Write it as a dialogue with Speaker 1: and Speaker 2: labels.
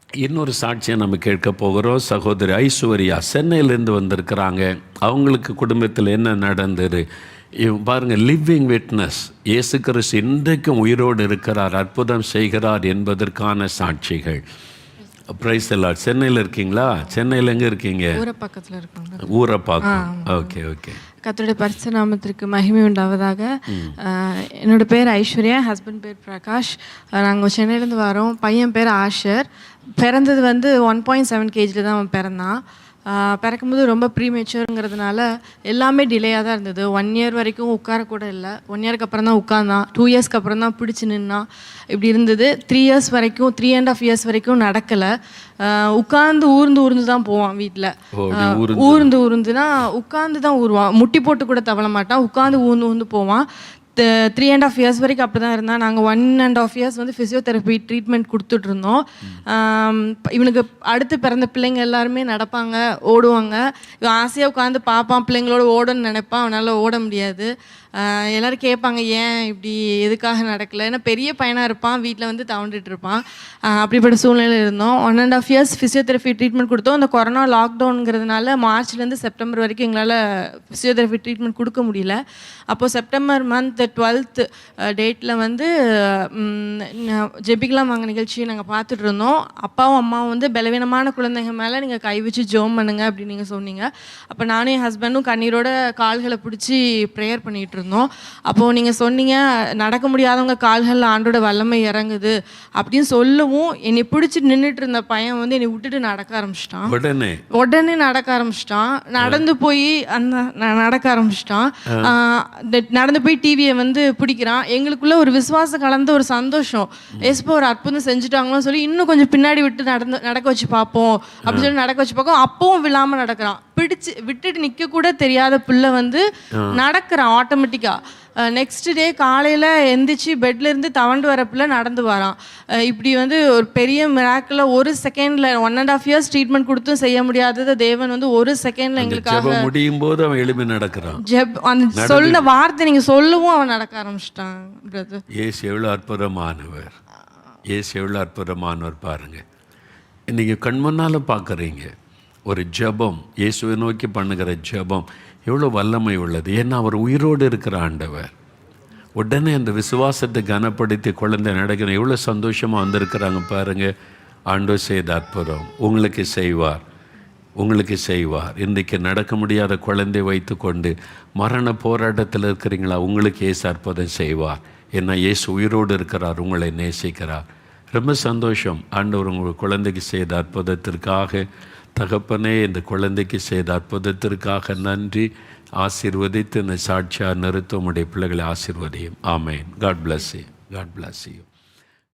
Speaker 1: இன்னொரு சாட்சியை நம்ம கேட்க போகிறோம். சகோதரி ஐஸ்வர்யா சென்னையிலேருந்து வந்திருக்கிறாங்க. அவங்களுக்கு குடும்பத்தில் என்ன நடந்தது பாருங்கள். லிவிங் விட்னஸ், இயேசு கிறிஸ்து இன்றைக்கும் உயிரோடு இருக்கிறார், அற்புதம் செய்கிறார் என்பதற்கான சாட்சிகள். பிரைஸ் எல்லாம். சென்னையில் இருக்கீங்களா? சென்னையில் எங்கே இருக்கீங்க?
Speaker 2: பக்கத்தில் இருக்காங்க.
Speaker 1: ஊரை பார்க்க. Okay okay.
Speaker 2: கர்த்தருடைய பரிசுத்த நாமத்திற்கு மகிமை உண்டாவதாக. என்னோட பேர் ஐஸ்வர்யா, ஹஸ்பண்ட் பேர் பிரகாஷ். நாங்கள் சென்னையிலேருந்து வரோம். பையன் பேர் ஆஷர். பிறந்தது வந்து 1.7 kg தான் அவன் பிறந்தான். பிறக்கும்போது ரொம்ப ப்ரீமெச்சூருங்கிறதுனால எல்லாமே டிலேயாக தான் இருந்தது. 1 year வரைக்கும் உட்காரக்கூட இல்லை. 1 yearக்கு அப்புறம் தான் உட்காந்தான். 2 yearsக்கு அப்புறம் தான் பிடிச்சி நின்னான். இப்படி இருந்தது. 3 years வரைக்கும், 3.5 years வரைக்கும் நடக்கலை. உட்காந்து ஊர்ந்து தான் போவான். வீட்டில் ஊர்ந்துனா உட்காந்து தான் ஊருவான். முட்டி போட்டு கூட தவள மாட்டான். உட்காந்து ஊர்ந்து போவான். 3.5 years வரைக்கும் அப்படி தான் இருந்தால். நாங்கள் 1.5 years வந்து ஃபிசியோதெரப்பி ட்ரீட்மெண்ட் கொடுத்துட்ருந்தோம். இவனுக்கு அடுத்து பிறந்த பிள்ளைங்க எல்லாருமே நடப்பாங்க, ஓடுவாங்க. இவன் ஆசையாக உட்காந்து பார்ப்பான், பிள்ளைங்களோட ஓடணும்னு நினைப்பான். அவனால் ஓட முடியாது. எல்லோரும் கேட்பாங்க, ஏன் இப்படி எதுக்காக நடக்கலை? ஏன்னா பெரிய பையனாக இருப்பான், வீட்டில் வந்து தவண்டுட்டு இருப்பான். அப்படிப்பட்ட சூழ்நிலையில் இருந்தோம். 1.5 years ஃபிசியோதெரப்பி ட்ரீட்மெண்ட் கொடுத்தோம். இந்த கொரோனா லாக்டவுனுங்கிறதுனால மார்ச்லேருந்து செப்டம்பர் வரைக்கும் எங்களால் ஃபிசியோதெரப்பி ட்ரீட்மெண்ட் கொடுக்க முடியல. அப்போது செப்டம்பர் மந்த் 12th டேட்டில் வந்து ஜெபிக்கலாம் வாங்க நிகழ்ச்சியை நாங்கள் பார்த்துட்டு இருந்தோம். அப்பாவும் அம்மாவும் வந்து பலவீனமான குழந்தைங்க மேலே நீங்கள் கை வச்சு ஜெபம் பண்ணுங்க அப்படின்னு நீங்கள் சொன்னீங்க. அப்போ நானும் என் ஹஸ்பண்டும் கண்ணீரோட கால்களை பிடிச்சி ப்ரேயர் பண்ணிகிட்டு இருந்தோம். அப்போது நீங்கள் சொன்னீங்க, நடக்க முடியாதவங்க கால்களில் ஆண்டோட வல்லமை இறங்குது அப்படின்னு சொல்லவும், என்னை பிடிச்சி நின்றுட்டு இருந்த பையன் வந்து என்னை விட்டுட்டு நடக்க ஆரம்பிச்சிட்டான். உடனே நடக்க ஆரம்பிச்சிட்டான். நடந்து போய் நடக்க ஆரம்பிச்சிட்டான். நடந்து போய் டிவியை வந்து பிடிக்கிறான். எங்களுக்குள்ள ஒரு விசுவாசம் கலந்த ஒரு சந்தோஷம். ஏசப்பா ஒரு அற்புதம் செஞ்சுட்டாங்களோ சொல்லி இன்னும் கொஞ்சம் பின்னாடி விட்டு நடக்க வச்சு பார்ப்போம் அப்படின்னு சொல்லி நடக்க வச்சு பார்ப்போம். அப்பவும் விழாமல் நடக்கிறான். பிடிச்சு விட்டுட்டு நிற்க கூட தெரியாத பிள்ளை வந்து நடக்கிறான் ஆட்டோமேட்டிக்கா. நெக்ஸ்ட் டே காலையில் எந்திரிச்சு பெட்லேருந்து தவண்டு வர பிள்ளை நடந்து வரான். இப்படி வந்து ஒரு பெரிய மிராக்கில் ஒரு செகண்டில் 1.5 years ட்ரீட்மெண்ட் கொடுத்தும் செய்ய முடியாததை தேவன் வந்து ஒரு செகண்டில் எங்களுக்காக முடியும் போது அவன் எழுப்பி நடக்கிறான். அந்த சொன்ன வார்த்தை நீங்கள் சொல்லவும் அவன் நடக்க ஆரம்பிச்சிட்டான். பிரதர்,
Speaker 1: ஏசு எவ்வளோ அற்புதமானவர், ஏசு எவ்வளோ அற்புதமானவர் பாருங்கள். நீங்கள் கண் முன்னால் பார்க்குறீங்க. ஒரு ஜெபம், இயேசுவை நோக்கி பண்ணுகிற ஜெபம் எவ்வளோ வல்லமை உள்ளது. ஏன்னா அவர் உயிரோடு இருக்கிற ஆண்டவர். உடனே அந்த விசுவாசத்தை கனப்படுத்தி குழந்தை நடக்கிற எவ்வளோ சந்தோஷமாக வந்திருக்கிறாங்க பாருங்கள். ஆண்டவர் செய்த அற்புதம் உங்களுக்கு செய்வார், உங்களுக்கு செய்வார். இன்றைக்கு நடக்க முடியாத குழந்தை வைத்து கொண்டு மரண போராட்டத்தில் இருக்கிறீங்களா? உங்களுக்கு இயேசு அற்புதம் செய்வார். ஏன்னா இயேசு உயிரோடு இருக்கிறார், உங்களை நேசிக்கிறார். ரொம்ப சந்தோஷம். ஆண்டவர் உங்கள் குழந்தைக்கு செய்த அற்புதத்திற்காக. தகப்பனே, இந்த குழந்தைக்கு செய்த அற்புதத்திற்காக நன்றி. ஆசீர்வதித்து இந்த சாட்சியாக நிறுத்த உடைய பிள்ளைகளை ஆசீர்வதியும். ஆமேன். God bless you. God bless you.